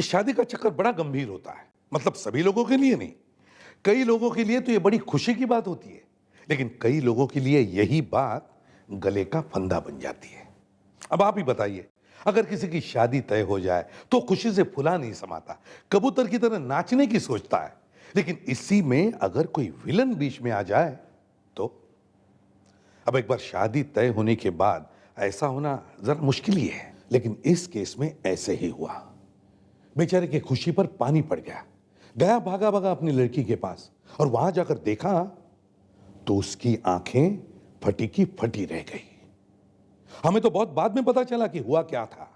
शादी का चक्कर बड़ा गंभीर होता है। मतलब सभी लोगों के लिए नहीं, कई लोगों के लिए तो ये बड़ी खुशी की बात होती है, लेकिन कई लोगों के लिए यही बात गले का फंदा बन जाती है। अब आप ही बताइए, अगर किसी की शादी तय हो जाए तो खुशी से फुला नहीं समाता, कबूतर की तरह नाचने की सोचता है। लेकिन इसी में अगर कोई विलन बीच में आ जाए तो अब एक बार शादी तय होने के बाद ऐसा होना जरा मुश्किल ही है, लेकिन इस केस में ऐसे ही हुआ। बेचारे की खुशी पर पानी पड़ गया। गया भागा भागा अपनी लड़की के पास और वहां जाकर देखा तो उसकी आंखें फटी की फटी रह गई। हमें तो बहुत बाद में पता चला कि हुआ क्या था।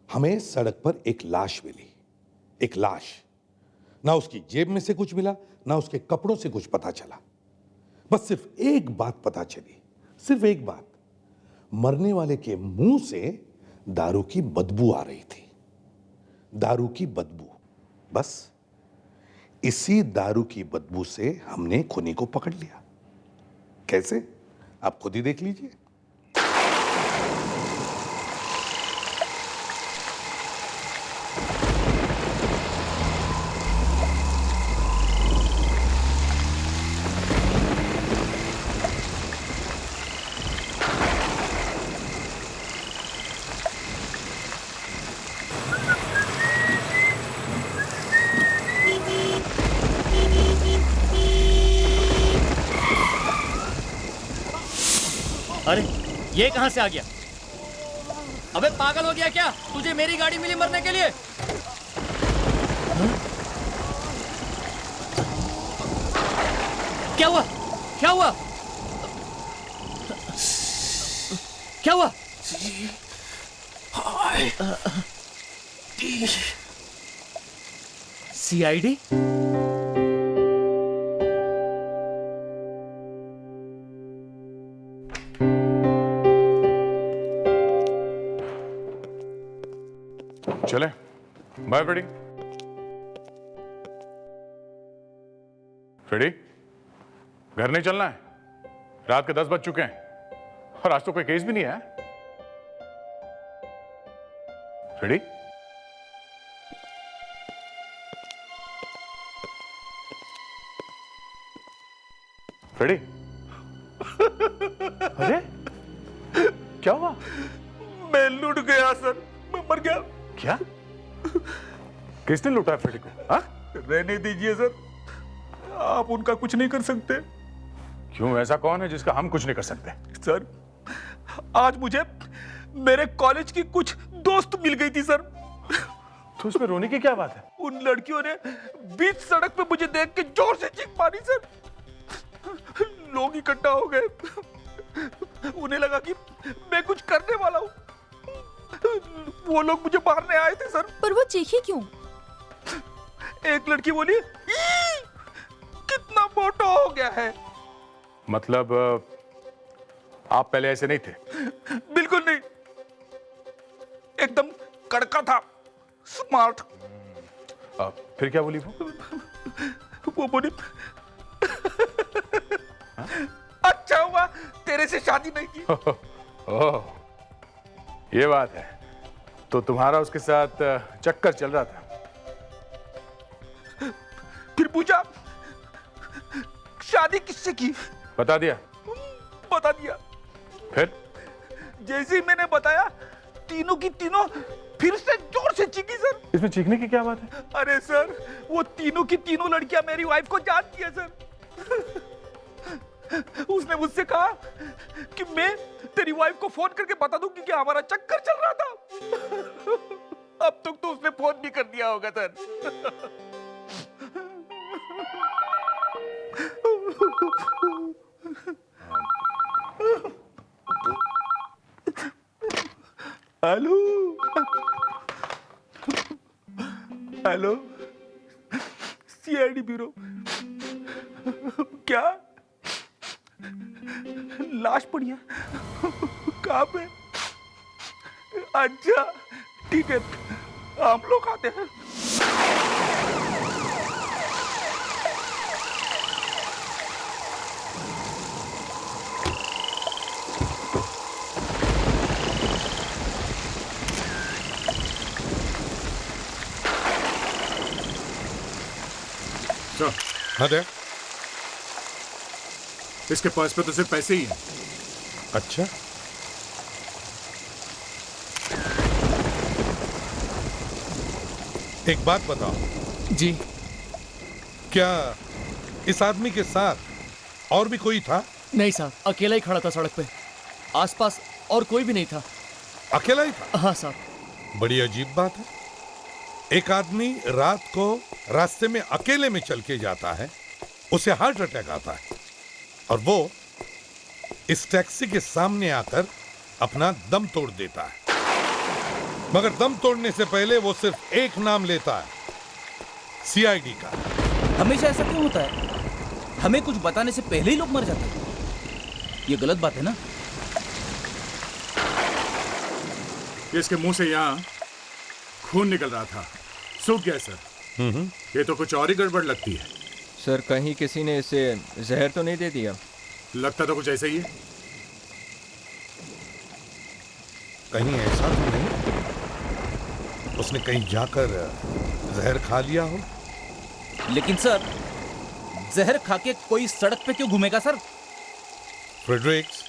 हमें सड़क पर एक लाश मिली, एक लाश। ना उसकी जेब में से कुछ मिला, ना उसके कपड़ों से कुछ पता चला। बस सिर्फ एक बात पता चली, सिर्फ एक बात, मरने वाले के मुंह से दारू की बदबू आ रही थी। दारू की बदबू। बस इसी दारू की बदबू से हमने खूनी को पकड़ लिया। कैसे, आप खुद ही देख लीजिए। अरे ये कहां से आ गया? अबे पागल हो गया क्या? तुझे मेरी गाड़ी मिली मरने के लिए? क्या हुआ? क्या हुआ? क्या हुआ? सीआईडी? चले, बाय फ्रेडी। फ्रेडी, घर नहीं चलना है? रात के 10 बज चुके हैं और आज तो कोई केस भी नहीं है। फ्रेडी, फ्रेडी, अरे क्या हुआ? मैं लूट गया सर, मैं मर गया। क्या? किसने लूटा है फ्रेडी को? हाँ? रहने दीजिए सर, आप उनका कुछ नहीं कर सकते। क्यों, ऐसा कौन है जिसका हम कुछ नहीं कर सकते? सर, आज मुझे मेरे कॉलेज की कुछ दोस्त मिल गई थी सर। तो उसमें रोने की क्या बात है? उन लड़कियों ने बीच सड़क पे मुझे देख के जोर से चीख मारी सर। लोग इकट्ठा हो गए, उन्हें लगा कि मैं कुछ करने वाला हूं। वो लोग मुझे मारने आए थे सर। पर वो चीखी क्यों? एक लड़की बोली, कितना मोटा हो गया है। मतलब आप पहले ऐसे नहीं थे? बिल्कुल नहीं, एकदम कड़का था, स्मार्ट। फिर क्या बोली वो? वो बोली, अच्छा हुआ तेरे से शादी नहीं की। ओह, ये बात है। तो तुम्हारा उसके साथ चक्कर चल रहा था? फिर पूछा, शादी किससे की? बता दिया? बता दिया। फिर? जैसे ही मैंने बताया, तीनों की तीनों फिर से जोर से चीखी सर। इसमें चीखने की क्या बात है? अरे सर, वो तीनों की तीनों लड़कियां मेरी वाइफ को जानती है सर। उसने मुझसे कहा कि मैं तेरी वाइफ को फोन करके बता दूं कि हमारा चक्कर चल रहा था। अब तक तो उसने फोन भी कर दिया होगा sir. Hello, hello, CID bureau. क्या लाश पड़ी है? कहाँ पे? अच्छा ठीक है, हम लोग आते हैं। हाँ दे। इसके पर्स पे तो सिर्फ पैसे ही हैं। अच्छा, एक बात बताओ जी क्या इस आदमी के साथ और भी कोई था? नहीं साहब, अकेला ही खड़ा था सड़क पे, आसपास और कोई भी नहीं था। अकेला ही था? हाँ साहब। बड़ी अजीब बात है। एक आदमी रात को रास्ते में अकेले में चल के जाता है, उसे हार्ट अटैक आता है और वो इस टैक्सी के सामने आकर अपना दम तोड़ देता है। मगर दम तोड़ने से पहले वो सिर्फ एक नाम लेता है, सीआईडी का। हमेशा ऐसा क्यों होता है? हमें कुछ बताने से पहले ही लोग मर जाते हैं। ये गलत बात है ना? ये इसके मुंह से यहाँ खून निकल रहा था, सूख गया सर। ये तो कुछ और ही गड़बड़ लगती है। सर कहीं किसी ने इसे जहर तो नहीं दे दिया? लगता तो कुछ ऐसा ही है। कहीं ऐसा तो नहीं उसने कहीं जाकर जहर खा लिया हो? लेकिन सर, जहर खा के कोई सड़क पे क्यों घूमेगा सर? फ्रेडरिक्स,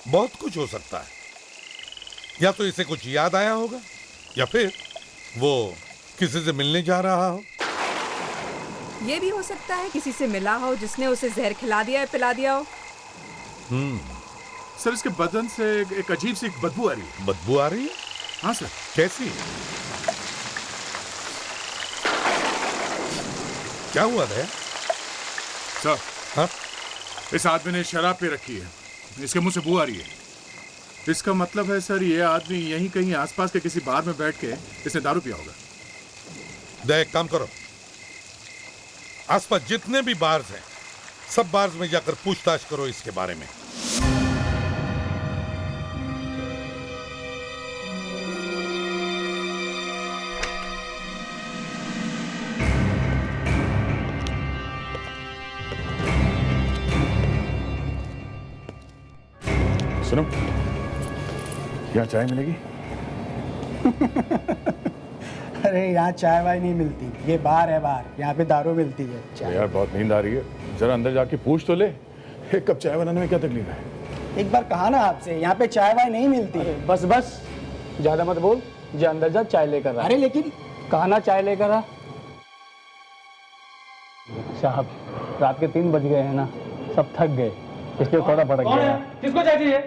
बहुत कुछ हो सकता है। या तो इसे कुछ याद आया होगा या फिर वो किसी से मिलने जा रहा हो। ये भी हो सकता है किसी से मिला हो जिसने उसे जहर खिला दिया है, पिला दिया हो। सर इसके बदन से एक अजीब सी बदबू आ रही है। बदबू आ रही है? हाँ सर। कैसी? क्या हुआ दया? सर, हाँ? इस आदमी ने शराब पी रखी है, इसके मुंह से बू आ रही है। इसका मतलब है सर, ये आदमी यहीं कहीं आसपास के किसी बार में बैठ के इसने दारू पिया होगा। दया, एक काम करो, आसपास जितने भी बार्स हैं सब बार्स में जाकर पूछताछ करो इसके बारे में। सुनो, यहाँ चाय मिलेगी? अरे यहाँ चाय वाय नहीं मिलती, ये बार है बार, यहाँ पे दारू मिलती है। चाय यार बहुत नींद आ रही है, जरा अंदर जाके पूछ तो ले। एक कप चाय बनाने में क्या तकलीफ है? एक बार कहा ना आपसे, यहाँ पे चाय वाय नहीं मिलती है। बस बस, ज्यादा मत बोल, जा अंदर जा, चाय लेकर आ। अरे लेकिन कहा ना चाय लेकर आ। साहब, रात के 3 बज गए हैं ना, सब थक गए, इसलिए थोड़ा भड़क गया। किसको चाय चाहिए?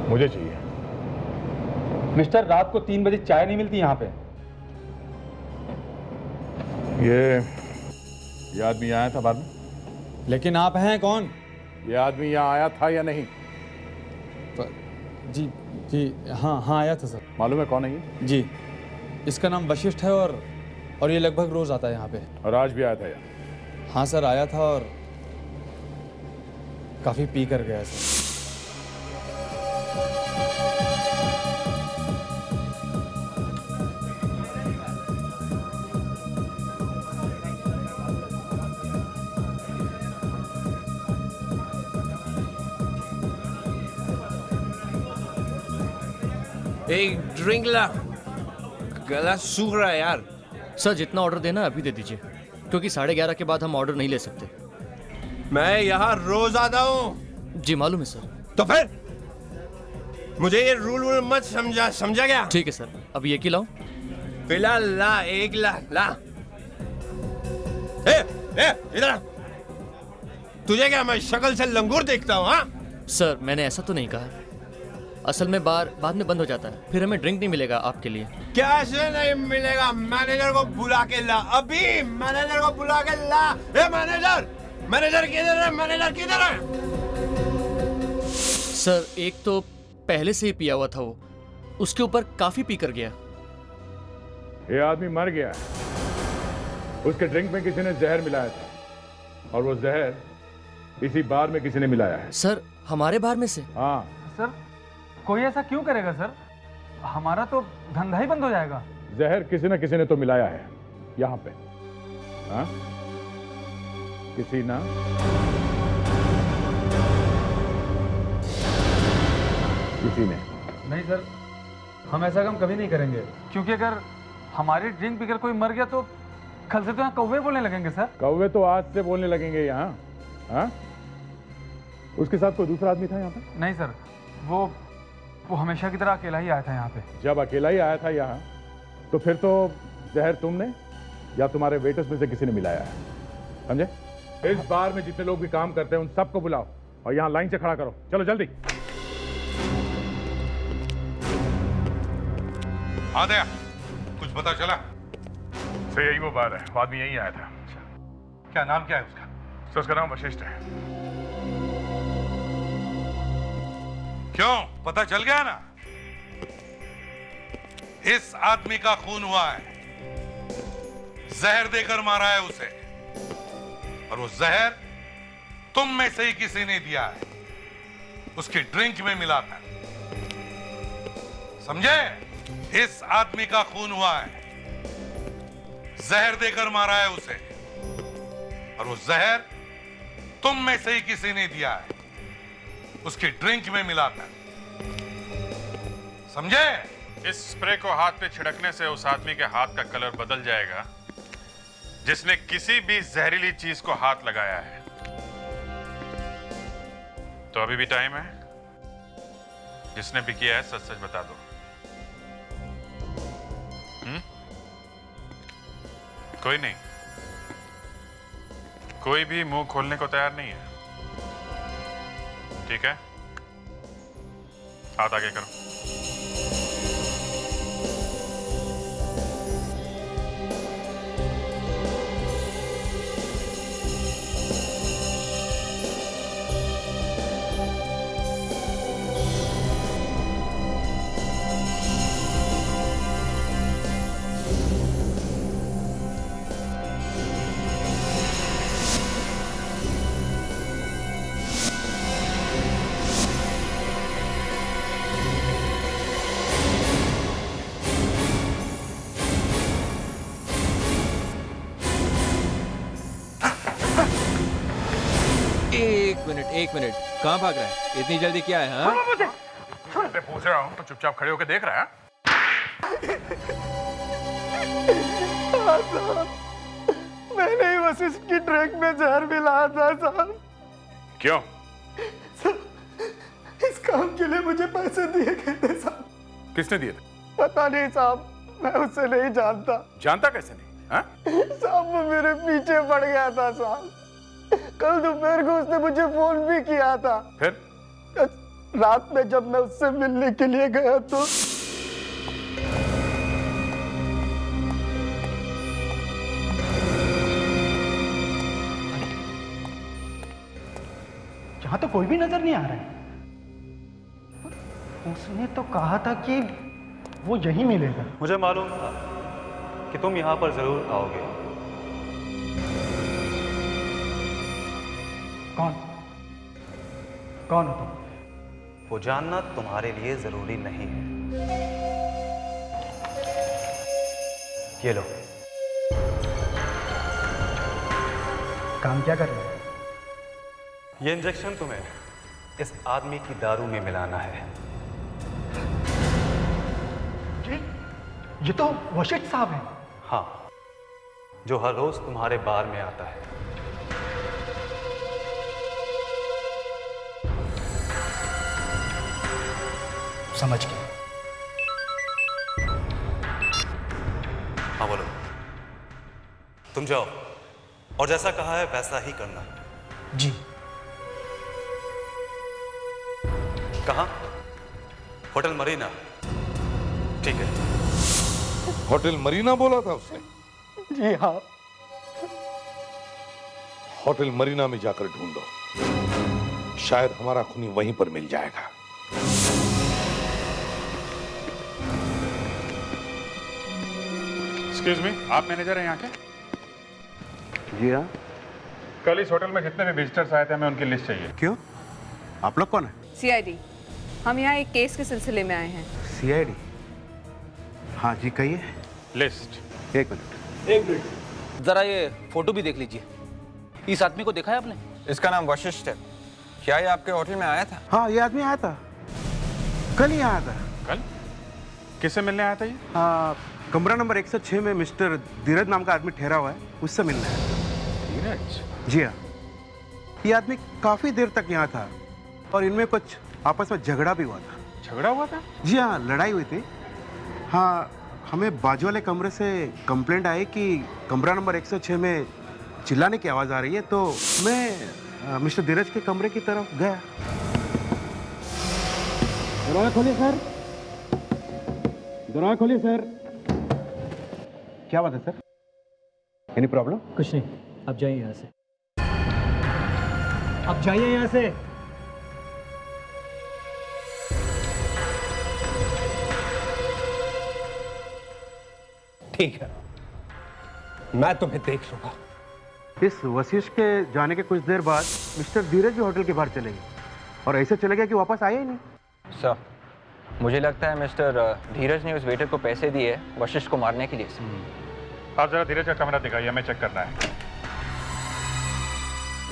मुझे चाहिए। मिस्टर, रात को 3 बजे चाय नहीं मिलती यहाँ पे। ये आदमी आया था बाद में? लेकिन आप हैं कौन? ये आदमी यहाँ आया था या नहीं? जी जी, हाँ हाँ आया था सर। मालूम है कौन है ये? जी, इसका नाम वशिष्ठ है और ये लगभग रोज आता है यहाँ पे। और आज भी आया था यहाँ? हाँ सर, आया था और काफी पी कर गया सर। एक ड्रिंक ला, गला सूख रहा है यार। सर जितना ऑर्डर देना अभी दे दीजिए, क्योंकि 11:30 के बाद हम ऑर्डर नहीं ले सकते। मैं यहाँ रोज आता हूँ। जी मालूम है सर। तो फिर मुझे ये रूल मत समझा क्या? ठीक है सर, अब ये की लाओ। फिलहाल ला, एक ला। ए, इधर आ। तुझे क्या मैं शक्ल से लंगूर देखता हूँ? हाँ सर मैंने ऐसा तो नहीं कहा, असल में बार बाद में बंद हो जाता है, फिर हमें ड्रिंक नहीं मिलेगा आपके लिए। कैसे नहीं मिलेगा? मैनेजर को बुला के ला, अभी मैनेजर को बुला के ला। ए मैनेजर किधर है? मैनेजर किधर है? सर एक तो पहले से ही पिया हुआ था वो, उसके ऊपर काफी पी कर गया। ये आदमी मर गया है, उसके ड्रिंक में किसी ने जहर मिलाया था और वो जहर इसी बार में किसी ने मिलाया है। सर हमारे बार में से? हाँ सर कोई ऐसा क्यों करेगा सर? हमारा तो धंधा ही बंद हो जाएगा। जहर किसी न किसी ने तो मिलाया है यहाँ पे। हाँ किसी ना किसी ने। नहीं सर, हम ऐसा काम कभी नहीं करेंगे, क्योंकि अगर हमारी ड्रिंक पीकर कोई मर गया तो कल से तो यहाँ कौवे बोलने लगेंगे सर। कौवे तो आज से बोलने लगेंगे यहाँ। हाँ? उसके साथ कोई दूसरा आदमी था यहाँ पे? नहीं सर, वो हमेशा की तरह अकेला ही आया था यहाँ पे। जब अकेला ही आया था यहाँ, तो फिर तो जहर तुमने या तुम्हारे वेटर्स में से किसी ने मिलाया है, समझे? इस बार में जितने लोग भी काम करते हैं उन सबको बुलाओ और यहाँ लाइन से खड़ा करो। चलो जल्दी। आदया, कुछ पता चला? सर यही वो बात है, वो आदमी यही आया था। क्या नाम क्या है उसका? सर उसका नाम वशिष्ठ है। क्यों, पता चल गया ना? इस आदमी का खून हुआ है, जहर देकर मारा है उसे, और वो जहर तुम में से ही किसी ने दिया है, उसकी ड्रिंक में मिलाकर, समझे? इस आदमी का खून हुआ है, जहर देकर मारा है उसे, और वो जहर तुम में से ही किसी ने दिया है, उसकी ड्रिंक में मिलाकर, समझे? इस स्प्रे को हाथ पे छिड़कने से उस आदमी के हाथ का कलर बदल जाएगा जिसने किसी भी जहरीली चीज को हाथ लगाया है। तो अभी भी टाइम है, जिसने भी किया है सच सच बता दो। कोई नहीं, कोई भी मुंह खोलने को तैयार नहीं है, ठीक है? हाथ आगे करो। एक मिनट, कहाँ भाग रहा है? इतनी जल्दी क्या है? हाँ? मैं पूछ रहा हूँ तो चुपचाप खड़े होकर देख रहा है? मैंने ही वशिष्ठ की ड्रिंक में जहर मिलाया था साहब। क्यों? इस काम के लिए मुझे पैसे दिए गए थे साहब। किसने दिए थे? पता नहीं साहब, मैं उससे नहीं जानता। जानता कैसे नहीं? हाँ? साहब वो मेरे पीछे पड़ गया था साहब। कल दोपहर को उसने मुझे फोन भी किया था। फिर रात में जब मैं उससे मिलने के लिए गया तो यहाँ तो कोई भी नजर नहीं आ रहा है। उसने तो कहा था कि वो यहीं मिलेगा। मुझे मालूम था कि तुम यहाँ पर जरूर आओगे। कौन हो तुम? वो जानना तुम्हारे लिए जरूरी नहीं है। ये लो। काम क्या कर रहे हो? ये इंजेक्शन तुम्हें इस आदमी की दारू में मिलाना है। ये तो वशिष्ठ साहब हैं। हाँ, जो हर रोज तुम्हारे बार में आता है। समझ गया। हाँ बोलो। तुम जाओ और जैसा कहा है वैसा ही करना। जी। कहाँ? होटल मरीना। ठीक है। होटल मरीना बोला था उसने? जी हाँ। होटल मरीना में जाकर ढूंढो, शायद हमारा खूनी वहीं पर मिल जाएगा। एक्सक्यूज मी, आप मैनेजर हैं यहाँ के? जी हाँ। कल इस होटल में जितने भी विजिटर्स आए थे हमें उनकी लिस्ट चाहिए। क्यों? आप लोग कौन है? CID। हम यहाँ एक केस के सिलसिले में आए हैं। CID? हाँ जी कहिए। लिस्ट। एक मिनट। एक मिनट, जरा ये फोटो भी देख लीजिए। इस आदमी को देखा है आपने? इसका नाम वशिष्ठ है। क्या ये आपके होटल में आया था? हाँ ये आदमी आया था, कल ही आया था। कल? किससे मिलने आया था ये? हाँ कमरा नंबर 106 में मिस्टर धीरज नाम का आदमी ठहरा हुआ है, उससे मिलना है। धीरज? जी हाँ, ये आदमी काफी देर तक यहाँ था और इनमें कुछ आपस में झगड़ा भी हुआ था। झगड़ा हुआ था? जी हाँ, लड़ाई हुई थी। हाँ, हमें बाजू वाले कमरे से कंप्लेंट आई कि कमरा नंबर 106 में चिल्लाने की आवाज़ आ रही है, तो मैं मिस्टर धीरज के कमरे की तरफ गया। दरवाजा खोलिए सर, दरवाजा खोलिए सर। क्या बात है सर? Any problem? कुछ नहीं, आप जाइए यहाँ से, आप जाइए यहाँ से। ठीक है, मैं तुम्हें देख लूंगा। इस वशिष्ठ के जाने के कुछ देर बाद मिस्टर धीरज भी होटल के बाहर चले गए और ऐसे चले गए कि वापस आए ही नहीं। सर, मुझे लगता है मिस्टर धीरज ने उस वेटर को पैसे दिए वशिष्ठ को मारने के लिए। आप जरा धीरज का कमरा दिखाइए, हमें चेक करना है।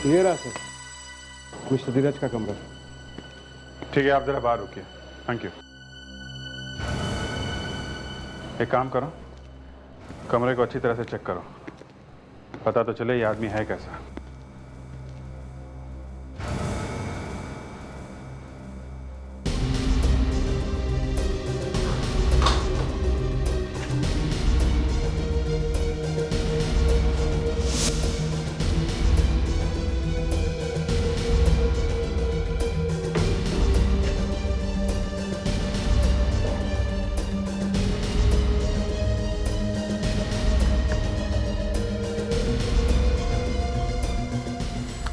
ये रहा सर, मिस्टर धीरज का कमरा। ठीक है, आप जरा बाहर रुकिए। Thank you. एक काम करो, कमरे को अच्छी तरह से चेक करो, पता तो चले ये आदमी है कैसा।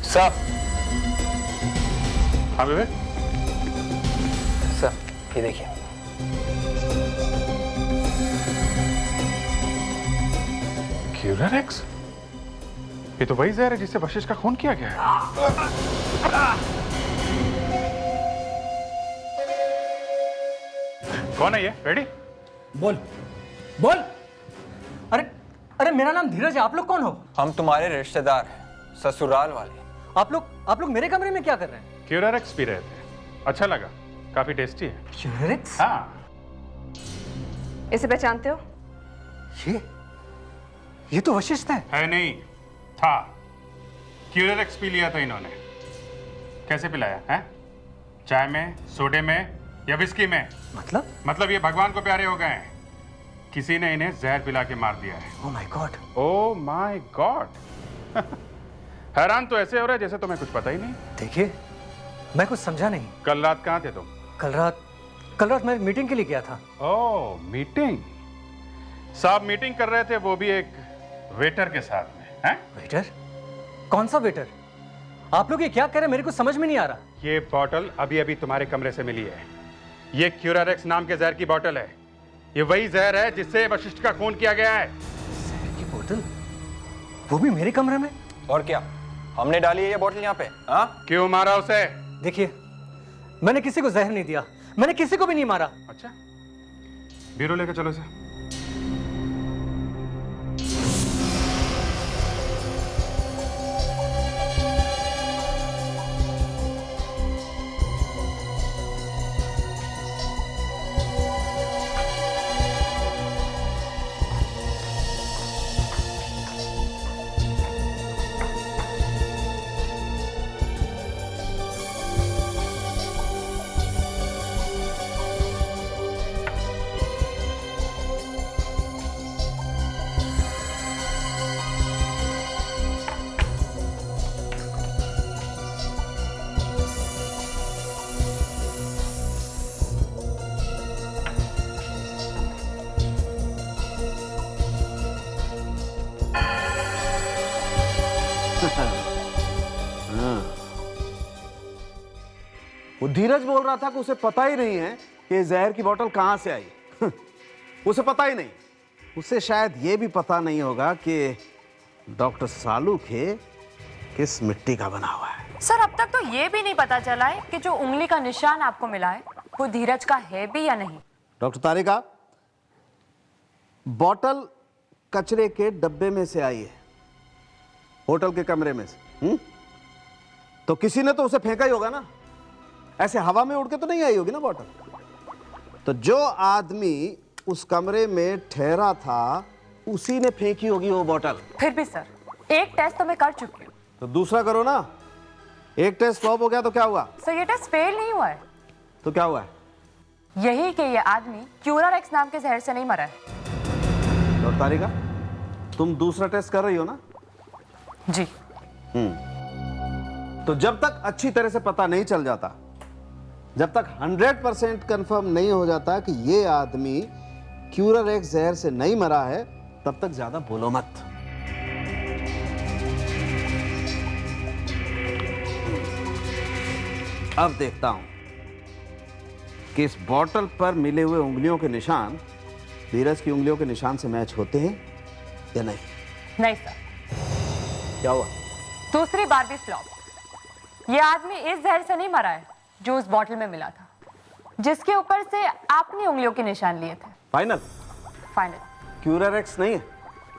सर। हाँ विवेक? सर, ये देखिए। क्यूरारेक्स? ये तो वही जहर है जिससे वशिष्ठ का खून किया गया है। कौन है ये? रेडी? बोल बोल। अरे अरे, मेरा नाम धीरज है, आप लोग कौन हो? हम तुम्हारे रिश्तेदार हैं, ससुराल वाले। आप लोग मेरे कमरे में क्या कर रहे हैं? क्यूरारेक्स पी रहे थे, अच्छा लगा, काफी टेस्टी है। क्यूरारेक्स? हाँ। इसे पहचानते हो? ये तो वशिष्ठ है नहीं, था। क्यूरारेक्स पी लिया था इन्होंने। कैसे पिलाया है? चाय में, सोडे में या विस्की में? मतलब ये भगवान को प्यारे हो गए हैं। किसी ने इन्हें जहर पिला के मार दिया है। Oh my God. Oh my God. हैरान तो ऐसे हो रहा है जैसे तुम्हें कुछ पता ही नहीं। देखिए, मैं कुछ समझा नहीं। कल रात कहाँ थे तुम? कल रात मैं मीटिंग के लिए गया था। ओह, मीटिंग। साहब मीटिंग कर रहे थे, वो भी एक वेटर के साथ में। हैं? वेटर? कौन सा वेटर? आप लोग ये क्या कह रहे हैं, मेरे को समझ में नहीं आ रहा। ये बॉटल अभी अभी तुम्हारे कमरे से मिली है। ये क्यूरारेक्स नाम के जहर की बॉटल है। ये वही जहर है जिससे वशिष्ठ का खून किया गया है। जहर की बोतल? वो भी मेरे कमरे में? और क्या, हमने डाली है ये बोतल यहाँ पे? हाँ? क्यों मारा उसे? देखिए, मैंने किसी को जहर नहीं दिया, मैंने किसी को भी नहीं मारा। अच्छा, ब्यूरो लेकर चलो इसे। वो धीरज बोल रहा था कि उसे पता ही नहीं है कि जहर की बोतल कहां से आई। उसे पता ही नहीं। उसे शायद ये भी पता नहीं होगा कि डॉक्टर सालू के किस मिट्टी का बना हुआ है। सर, अब तक तो ये भी नहीं पता चला है कि जो उंगली का निशान आपको मिला है वो धीरज का है भी या नहीं। डॉक्टर तारिका, बोतल कचरे के डब्बे में से आई है, होटल के कमरे में से। तो किसी ने तो उसे फेंका ही होगा ना, ऐसे हवा में उड़ के तो नहीं आई होगी ना बोतल। तो जो आदमी उस कमरे में ठहरा था उसी ने फेंकी होगी वो बोतल। फिर भी सर, एक टेस्ट तो मैं कर चुकी हूँ। तो दूसरा करो ना। एक टेस्ट फ्लॉप हो गया तो क्या हुआ? सर ये टेस्ट फेल नहीं हुआ है। तो क्या हुआ है? यही कि ये आदमी क्यूरारेक्स नाम के जहर से नहीं मरा है। और तारिका, तुम दूसरा टेस्ट कर रही हो ना? जी। तो जब तक अच्छी तरह से पता नहीं चल जाता, जब तक 100% कंफर्म नहीं हो जाता कि ये आदमी क्यूरारेक्स जहर से नहीं मरा है, तब तक ज्यादा बोलो मत। अब देखता हूं कि इस बॉटल पर मिले हुए उंगलियों के निशान धीरज की उंगलियों के निशान से मैच होते हैं या नहीं। नहीं सर। क्या हुआ? दूसरी बार भी फ्लॉप। ये आदमी इस जहर से नहीं मरा है जो उस बॉटल में मिला था, जिसके ऊपर से आपने उंगलियों के निशान लिए थे। फाइनल? फाइनल। क्यूरारेक्स नहीं है?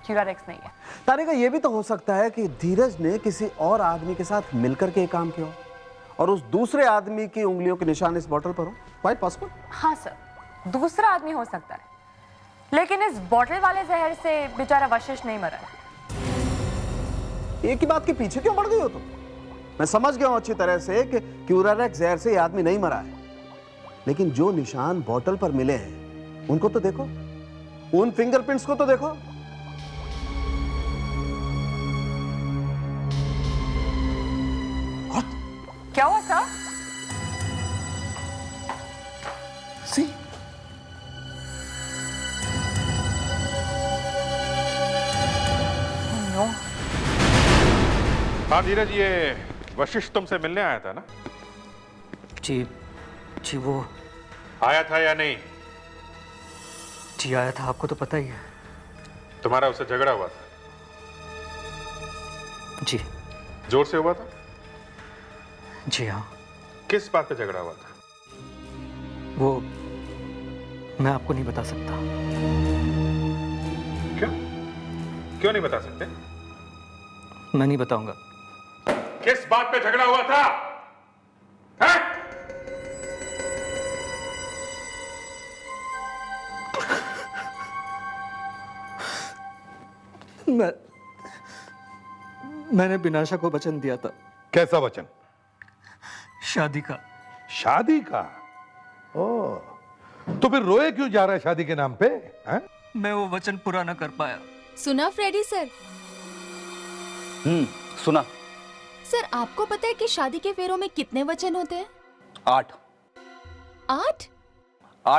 क्यूरारेक्स नहीं है। तारिका, ये भी तो हो सकता है कि धीरज ने किसी और आदमी के साथ मिलकर के काम किया हो और उस दूसरे आदमी की उंगलियों के निशान इस बॉटल पर हो। Quite possible. हाँ सर, दूसरा आदमी हो सकता है, लेकिन इस बॉटल वाले जहर से बेचारा वशिष्ठ नहीं मरा है। एक ही बात के पीछे क्यों पड़ गई हो तुम? मैं समझ गया हूं अच्छी तरह से कि क्यूरारेक्स जहर से ये आदमी नहीं मरा है, लेकिन जो निशान बॉटल पर मिले हैं उनको तो देखो, उन फिंगरप्रिंट्स को तो देखो। क्या हुआ सर? सी नो। हाँ धीरज, ये वशिष्ठ तुमसे मिलने आया था ना? जी वो आया था या नहीं? जी आया था, आपको तो पता ही है। तुम्हारा उससे झगड़ा हुआ था? जी। जोर से हुआ था? जी हाँ। किस बात पे झगड़ा हुआ था? वो मैं आपको नहीं बता सकता। क्यों नहीं बता सकते? मैं नहीं बताऊंगा। किस बात पे झगड़ा हुआ था? हैं? मैंने बिनाशा को वचन दिया था। कैसा वचन? शादी का। शादी का? ओ, तो फिर रोए क्यों जा रहा है शादी के नाम पे? हैं? मैं वो वचन पूरा न कर पाया। सुना फ्रेडी सर? सुना। सर आपको पता है कि शादी के फेरों में कितने वचन होते हैं? 8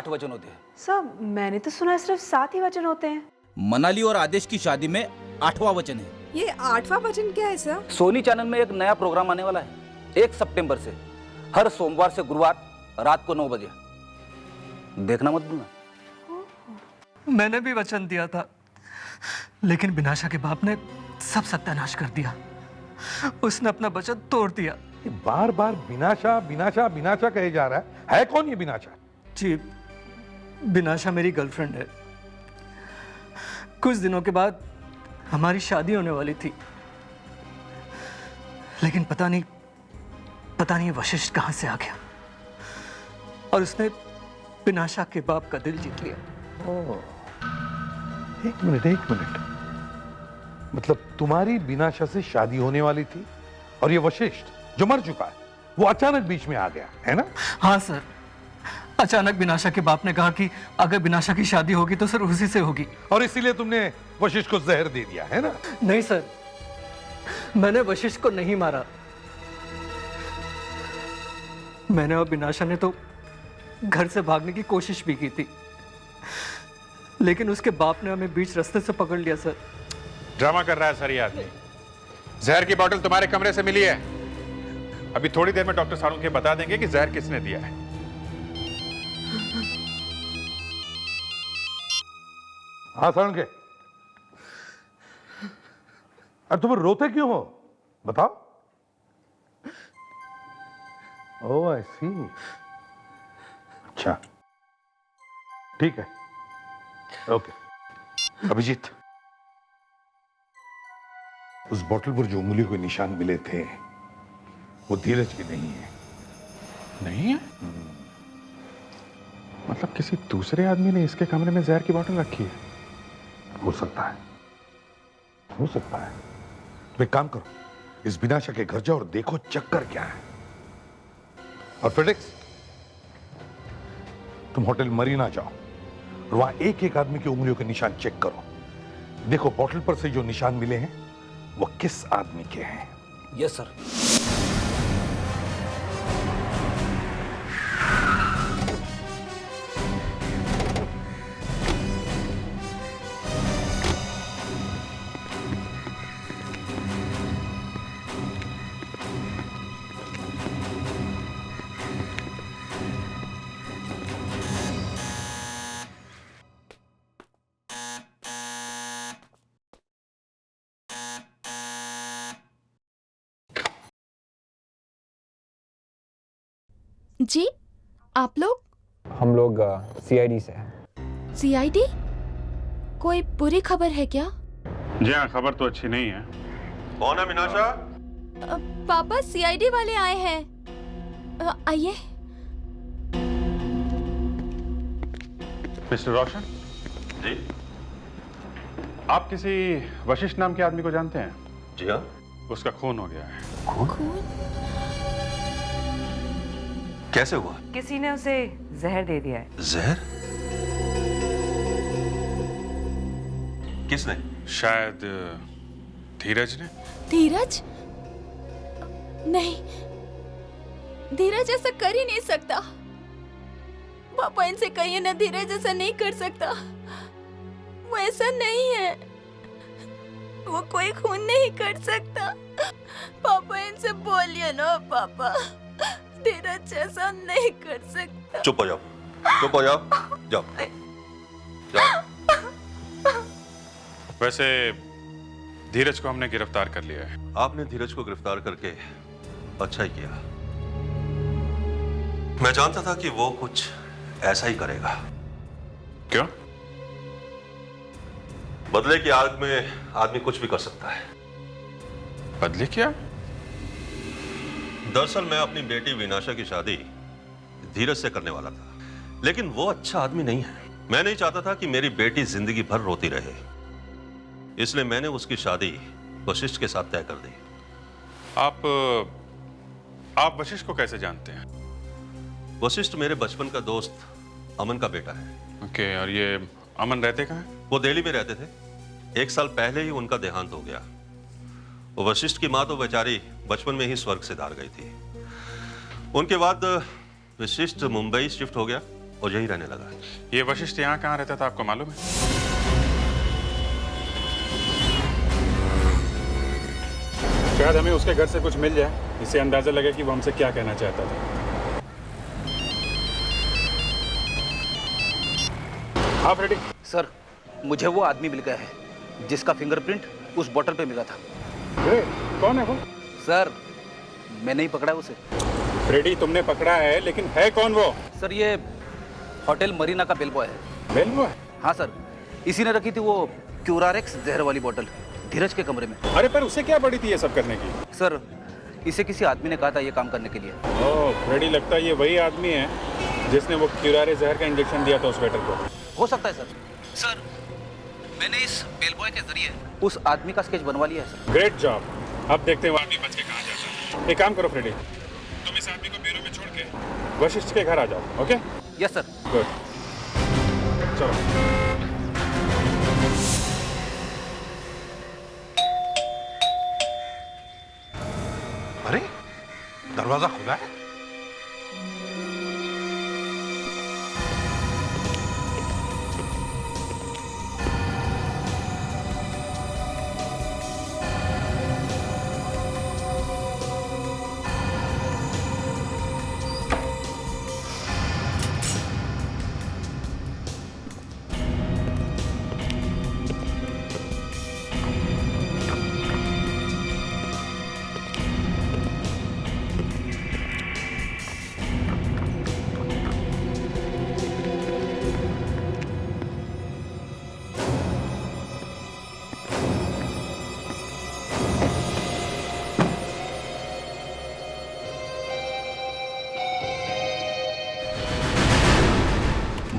वचन होते हैं। सर मैंने तो सुना सिर्फ 7 ही वचन होते हैं। मनाली और आदेश की शादी में 8वां वचन है। ये 8वां वचन क्या है सर? सोनी चैनल में एक नया प्रोग्राम आने वाला है 1 सितंबर से, हर सोमवार से गुरुवार रात को 9 बजे। देखना मत भूलना। मैंने भी वचन दिया था, लेकिन बिनाशा के बाप ने सब सत्यानाश कर दिया। उसने अपना वचन तोड़ दिया। बार बार बिनाशा बिनाशा बिनाशा कहे जा रहा है कौन ये बिनाशा? जी, बिनाशा मेरी गर्लफ्रेंड है। कुछ दिनों के बाद हमारी शादी होने वाली थी, लेकिन पता नहीं वशिष्ठ कहां से आ गया और उसने बिनाशा के बाप का दिल जीत लिया। एक मिनट, मतलब तुम्हारी बिनाशा से शादी होने वाली थी और ये वशिष्ठ जो मर चुका है वो अचानक बीच में आ गया है ना? हाँ सर, अचानक बिनाशा के बाप ने कहा कि अगर बिनाशा की शादी होगी तो सर उसी से होगी, और इसीलिए तुमने वशिष्ठ को जहर दे दिया है ना? नहीं सर, मैंने वशिष्ठ को नहीं मारा। मैंने और बिनाशा ने तो घर से भागने की कोशिश भी की थी, लेकिन उसके बाप ने हमें बीच रास्ते से पकड़ लिया सर। ड्रामा कर रहा है सर ये आदमी। जहर की बोतल तुम्हारे कमरे से मिली है। अभी थोड़ी देर में डॉक्टर सालुंखे बता देंगे कि जहर किसने दिया है। हाँ सालुंखे, अब तुम रोते क्यों हो? बताओ। ओह आई सी। अच्छा ठीक है, ओके। अभिजीत, उस बोतल पर जो उंगलियों के निशान मिले थे वो धीरज के नहीं है। नहीं है? मतलब किसी दूसरे आदमी ने इसके कमरे में जहर की बोतल रखी है। हो सकता है, हो सकता है। तो एक काम करो, इस बिनाशा के घर जाओ और देखो चक्कर क्या है। और फ्रेडेक्स, तुम होटल मरीना जाओ और वहां एक एक आदमी की उंगलियों के निशान चेक करो। देखो बोतल पर से जो निशान मिले हैं वो किस आदमी के हैं। Yes sir. जी, आप लोग? हम लोग CID से हैं। CID? कोई बुरी खबर है क्या? जी हाँ, खबर तो अच्छी नहीं है। कौन है बिनाशा? पापा, CID वाले आए हैं। आइए। मिस्टर रोशन जी। आप किसी वशिष्ठ नाम के आदमी को जानते हैं? जी हाँ। उसका खून हो गया है। खून? कैसे हुआ? किसी ने उसे जहर दे दिया है। जहर? किसने? शायद धीरज ने। धीरज? नहीं, धीरज ऐसा कर ही नहीं सकता। पापा, इनसे कहिए ना, धीरज ऐसा नहीं कर सकता। वो ऐसा नहीं है, वो कोई खून नहीं कर सकता। पापा, इनसे बोलिए ना पापा, धीरज ऐसा नहीं कर सकता। चुप हो जाओ, चुप हो जाओ, जाओ जाओ। वैसे धीरज को हमने गिरफ्तार कर लिया है। आपने धीरज को गिरफ्तार करके अच्छा ही किया। मैं जानता था कि वो कुछ ऐसा ही करेगा। क्यों? बदले की आग में आदमी कुछ भी कर सकता है। बदले क्या? दरअसल मैं अपनी बेटी विनाशा की शादी धीरज से करने वाला था, लेकिन वो अच्छा आदमी नहीं है। मैं नहीं चाहता था कि मेरी बेटी जिंदगी भर रोती रहे, इसलिए मैंने उसकी शादी वशिष्ठ के साथ तय कर दी। आप वशिष्ठ को कैसे जानते हैं? वशिष्ठ मेरे बचपन का दोस्त अमन का बेटा है। ओके, और ये अमन रहते कहाँ हैं? वो दिल्ली में रहते थे। 1 साल पहले ही उनका देहांत हो गया। वो वशिष्ठ की माँ तो बेचारी बचपन में ही स्वर्ग से धार गई थी। उनके बाद वशिष्ठ मुंबई शिफ्ट हो गया और यहीं रहने लगा। ये वशिष्ठ यहाँ कहाँ रहता था, आपको मालूम है? शायद हमें उसके घर से कुछ मिल जाए, इससे अंदाजा लगे कि वो हमसे क्या कहना चाहता था। आप रेडी? सर, मुझे वो आदमी मिल गया है जिसका फिंगरप्रिंट उस बोतल पे मिला था। कौन है वो? सर, मैंने ही पकड़ा उसे। फ्रेडी, तुमने पकड़ा है, लेकिन है कौन वो? सर, ये होटल मरीना का बेल बॉय है। Bell boy? हाँ सर, इसी ने रखी थी वो क्यूरारेक्स जहर वाली बोतल धीरज के कमरे में। अरे पर उसे क्या पड़ी थी ये सब करने की? सर, इसे किसी आदमी ने कहा था ये काम करने के लिए। ओह, फ्रेडी, लगता है ये वही आदमी है जिसने वो क्यूरारे जहर का इंजेक्शन दिया था उस वेटर को। हो सकता है सर। सर, मैंने इस बेल बॉय के जरिए उस आदमी का स्केच बनवा लिया है सर। Great job. अब देखते हैं वो आदमी बच के कहाँ जाता है। एक काम करो फ्रेडी, तुम इस आदमी को बेरों में छोड़ के वशिष्ठ के घर आ जाओ। ओके? Yes sir. गुड, चलो। अरे, दरवाजा खुला है।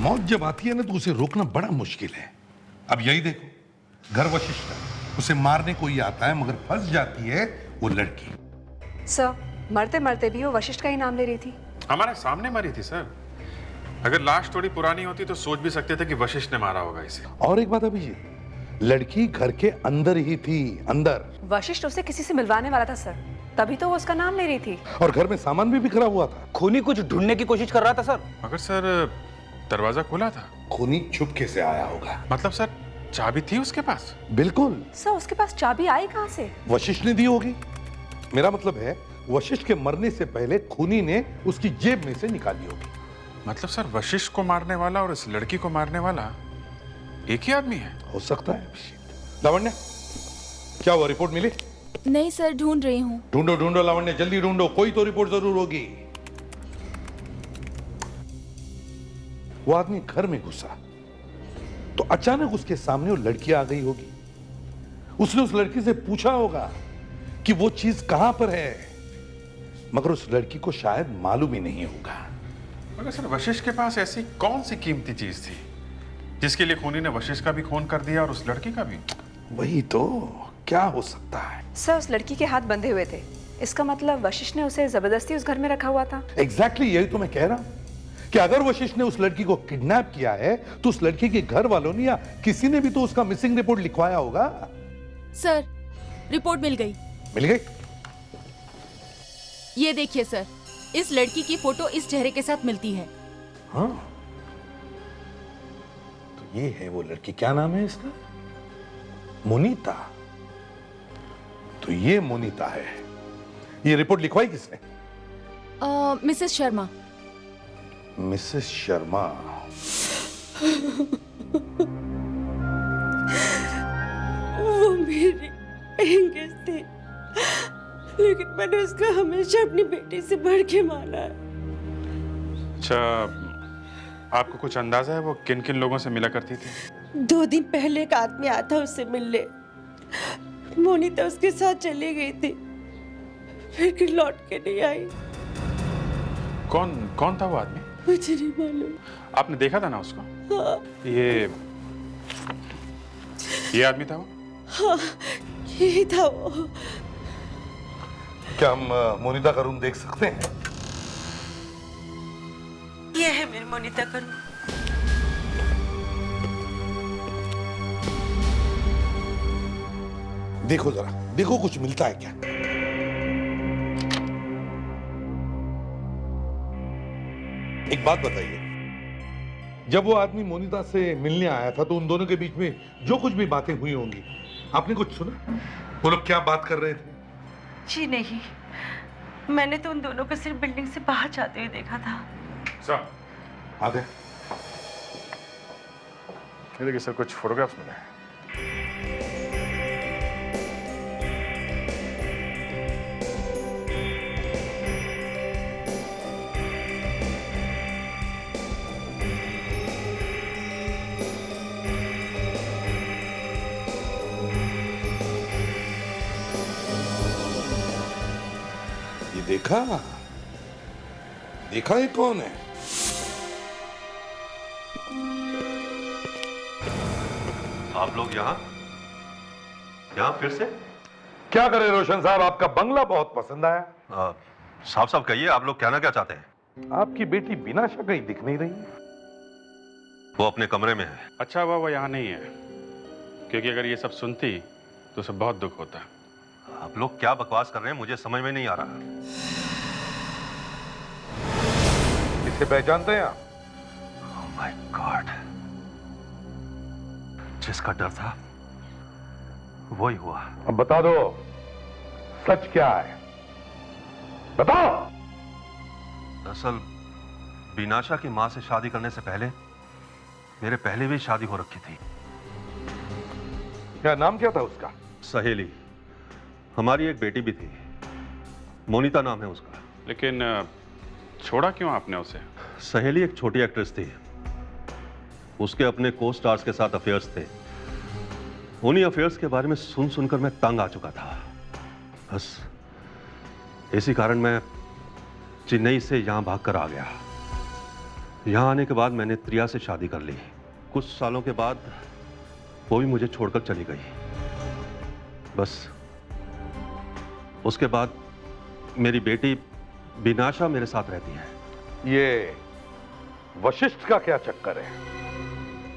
मौत जब आती है ना तो उसे रोकना बड़ा मुश्किल है। अब यही देखो, घर वशिष्ठ है, उसे मारने कोई आता है मगर फंस जाती है वो लड़की। सर, मरते मरते भी वो वशिष्ठ का ही नाम ले रही थी। हमारे सामने मरी थी सर। अगर लाश थोड़ी पुरानी होती तो सोच भी सकते थे कि वशिष्ठ ने मारा होगा इसे। और एक बात अभिजीत, लड़की घर के अंदर ही थी, अंदर। वशिष्ठ उसे किसी से मिलवाने वाला था सर, तभी तो वो उसका नाम ले रही थी। और घर में सामान भी बिखरा हुआ था। खूनी कुछ ढूंढने की कोशिश कर रहा था सर। मगर सर दरवाजा खुला था। खूनी चुपके से आया होगा। मतलब सर चाबी थी उसके पास? बिल्कुल। सर, उसके पास चाबी आई कहाँ से? वशिष्ठ ने दी होगी। मेरा मतलब है वशिष्ठ के मरने से पहले खूनी ने उसकी जेब में से निकाली होगी। मतलब सर वशिष्ठ को मारने वाला और इस लड़की को मारने वाला एक ही आदमी है? हो सकता है। लावण्य, क्या हुआ, रिपोर्ट मिली? नहीं सर, ढूंढ रही हूँ। ढूंढो ढूंढो लावण्य, जल्दी ढूंढो, कोई तो रिपोर्ट जरूर होगी। वो आदमी घर में घुसा तो अचानक उसके सामने वो लड़की आ गई होगी। उसने उस लड़की से पूछा होगा कि वो चीज कहां पर है, मगर उस लड़की को शायद मालूम ही नहीं होगा। मगर सर वशिष्ठ के पास ऐसी कौन सी कीमती चीज थी जिसके लिए खूनी ने वशिष्ठ का भी खून कर दिया और उस लड़की का भी? वही तो, क्या हो सकता है? सर, उस लड़की के हाथ बंधे हुए थे, इसका मतलब वशिष्ठ ने उसे जबरदस्ती उस घर में रखा हुआ था। एग्जैक्टली यही तो मैं कह रहा हूं कि अगर वशिष्ठ ने उस लड़की को किडनैप किया है तो उस लड़की के घर वालों ने या किसी ने भी तो उसका मिसिंग रिपोर्ट लिखवाया होगा। सर, रिपोर्ट मिल गई। मिल गई? ये देखिए सर, इस लड़की की फोटो इस चेहरे के साथ मिलती है। हाँ, तो ये है वो लड़की। क्या नाम है इसका? मोनिता। तो ये मोनिता है। ये रिपोर्ट लिखवाई किसने? मिसेस शर्मा। मिसेस शर्मा। वो मेरी एंगेज थी, लेकिन मैंने उसको हमेशा अपनी बेटी से बढ़ के माना है। अच्छा, आपको कुछ अंदाजा है वो किन किन लोगों से मिला करती थी? 2 दिन पहले एक आदमी आया था उससे मिलने। मोनिता उसके साथ चली गई थी, फिर लौट के नहीं आई। कौन था वो आदमी? मुझे नहीं मालूम। आपने देखा था ना उसको? हाँ। ये आदमी था वो? हाँ, यही था वो। क्या हम मोनिता का रूम देख सकते हैं? ये है मेरी मोनिता का रूम। देखो जरा, देखो कुछ मिलता है क्या? एक बात बताइए, जब वो आदमी मोनिता से मिलने आया था तो उन दोनों के बीच में जो कुछ भी बातें हुई होंगी, आपने कुछ सुना? वो लोग क्या बात कर रहे थे? जी नहीं, मैंने तो उन दोनों को सिर्फ बिल्डिंग से बाहर जाते हुए देखा था। सर, आ गए। ये देखिए सर, कुछ फोटोग्राफ्स मिले हैं। देखा? देखा ये कौन है? आप लोग यहाँ फिर से? क्या करें रोशन साहब, आपका बंगला बहुत पसंद आया। साफ साफ कहिए, आप लोग कहना क्या चाहते हैं? आपकी बेटी बिनाशा कहीं दिख नहीं रही। वो अपने कमरे में है। अच्छा हुआ वो यहाँ नहीं है, क्योंकि अगर ये सब सुनती तो उसे बहुत दुख होता। आप लोग क्या बकवास कर रहे हैं, मुझे समझ में नहीं आ रहा। इसे पहचानते हैं आप? Oh my God, जिसका डर था वही हुआ। अब बता दो, सच क्या है? बताओ। दरअसल बिनाशा की मां से शादी करने से पहले मेरे पहले भी शादी हो रखी थी। क्या नाम क्या था उसका? सहेली। हमारी एक बेटी भी थी, मोनिता नाम है उसका। लेकिन छोड़ा क्यों आपने उसे? सहेली एक छोटी एक्ट्रेस थी, उसके अपने को स्टार्स के साथ अफेयर्स थे। उन्हीं अफेयर्स के बारे में सुन सुनकर मैं तंग आ चुका था। बस इसी कारण मैं चेन्नई से यहां भागकर आ गया। यहाँ आने के बाद मैंने त्रिया से शादी कर ली। कुछ सालों के बाद वो भी मुझे छोड़कर चली गई। बस उसके बाद मेरी बेटी बिनाशा मेरे साथ रहती है। ये वशिष्ठ का क्या चक्कर है?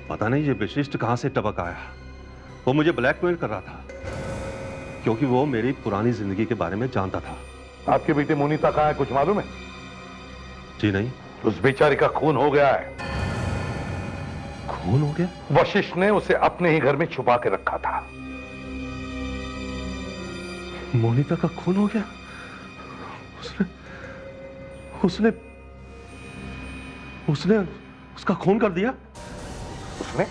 पता नहीं ये वशिष्ठ कहां से टपक आया। वो मुझे ब्लैकमेल कर रहा था क्योंकि वो मेरी पुरानी जिंदगी के बारे में जानता था। आपकी बेटी मोनिता कहाँ है, कुछ मालूम है? जी नहीं। उस बेचारी का खून हो गया है। खून हो गया? वशिष्ठ ने उसे अपने ही घर में छुपा के रखा था। मोनिता का खून हो गया? उसने उसने उसका खून कर दिया? उसने?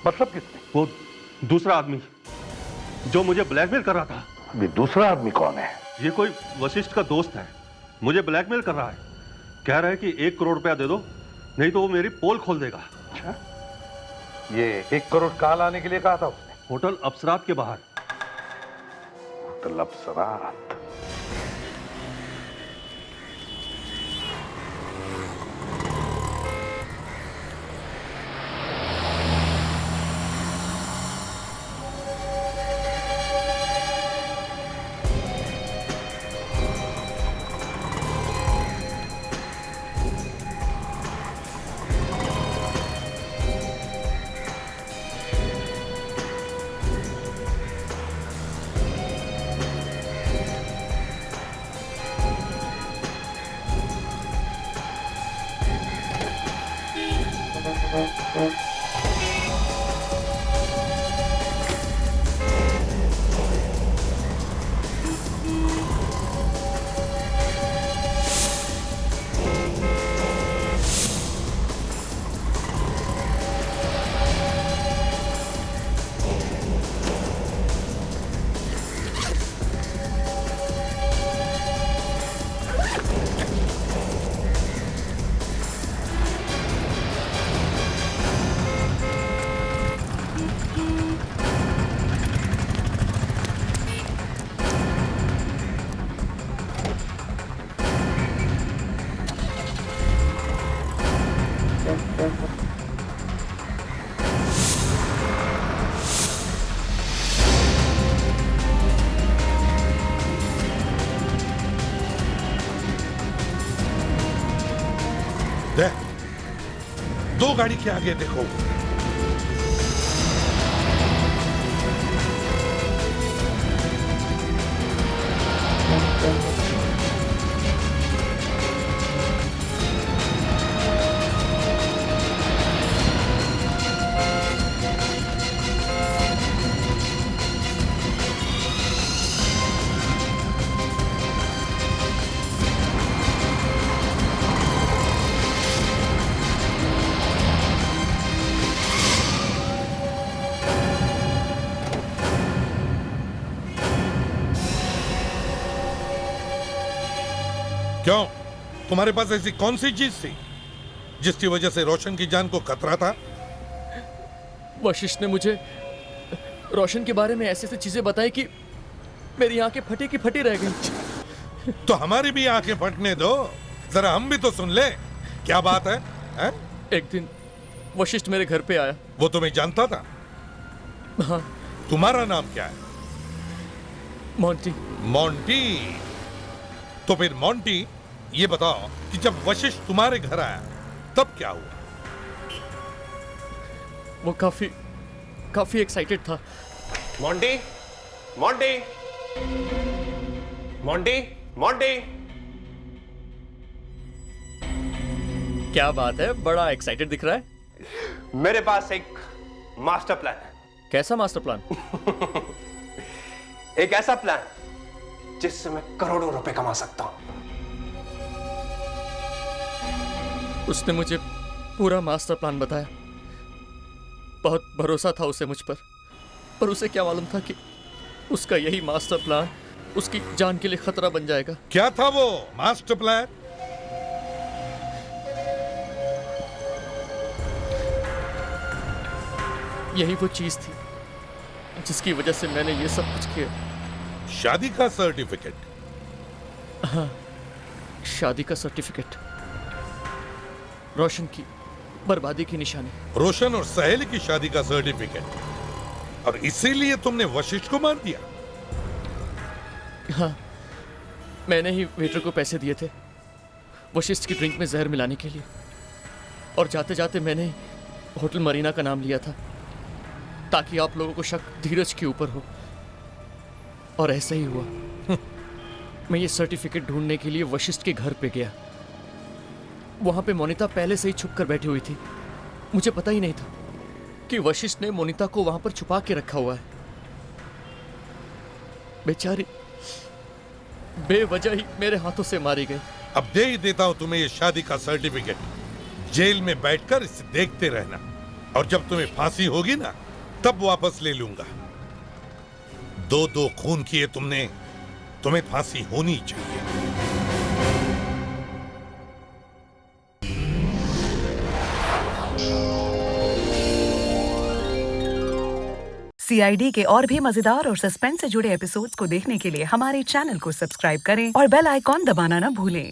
मतलब किसने? वो दूसरा आदमी जो मुझे ब्लैकमेल कर रहा था। ये दूसरा आदमी कौन है? ये कोई वशिष्ठ का दोस्त है, मुझे ब्लैकमेल कर रहा है। कह रहा है कि 1 करोड़ रुपया दे दो, नहीं तो वो मेरी पोल खोल देगा। अच्छा, ये 1 करोड़ कहाँ लाने के लिए कहा था उसने? होटल अप्सरात के बाहर। होटल अप्सरात? दो गाड़ी के आगे देखो। क्यों, तुम्हारे पास ऐसी कौन सी चीज थी जिसकी वजह से रोशन की जान को खतरा था? वशिष्ठ ने मुझे रोशन के बारे में ऐसी ऐसी चीजें बताई कि मेरी आंखें फटी की फटी रह गई। तो हमारी भी आंखें फटने दो, जरा हम भी तो सुन ले। क्या बात है, है? एक दिन वशिष्ठ मेरे घर पे आया। वो तुम्हें जानता था? हाँ। तुम्हारा नाम क्या है? मोंटी। मोंटी? तो फिर मोंटी, ये बताओ कि जब वशिष्ठ तुम्हारे घर आया तब क्या हुआ? वो काफी एक्साइटेड था। Monty, Monty, Monty, Monty. क्या बात है, बड़ा एक्साइटेड दिख रहा है। मेरे पास एक मास्टर प्लान है। कैसा मास्टर प्लान? एक ऐसा प्लान जिससे मैं करोड़ों रुपए कमा सकता हूं। उसने मुझे पूरा मास्टर प्लान बताया। बहुत भरोसा था उसे मुझ पर उसे क्या मालूम था कि उसका यही मास्टर प्लान उसकी जान के लिए खतरा बन जाएगा। क्या था वो मास्टर प्लान? यही वो चीज थी जिसकी वजह से मैंने ये सब कुछ किया। शादी का सर्टिफिकेट? हाँ, शादी का सर्टिफिकेट। रोशन की बर्बादी की निशानी। रोशन और सहेली की शादी का सर्टिफिकेट, और इसीलिए तुमने वशिष्ठ को मार दिया? हाँ, मैंने ही वेटर को पैसे दिए थे वशिष्ठ की ड्रिंक में जहर मिलाने के लिए, और जाते जाते मैंने होटल मरीना का नाम लिया था ताकि आप लोगों को शक धीरज के ऊपर हो, और ऐसा ही हुआ। मैं ये सर्टिफिकेट ढूंढने के लिए वशिष्ठ के घर पे गया। वहां पे मोनिता पहले से ही छुप कर बैठी हुई थी। मुझे पता ही नहीं था कि वशिष्ठ ने मोनिता को वहां पर छुपा के रखा हुआ है। बेचारी बेवजह ही मेरे हाथों से मारी गई। अब दे ही देता हूं तुम्हें ये शादी का सर्टिफिकेट। जेल में बैठकर इसे देखते रहना, और जब तुम्हें फांसी होगी ना तब वापस ले लूंगा। दो खून किए तुमने, तुम्हें फांसी होनी चाहिए। CID के और भी मजेदार और सस्पेंस से जुड़े एपिसोड्स को देखने के लिए हमारे चैनल को सब्सक्राइब करें और बेल आइकॉन दबाना ना भूलें।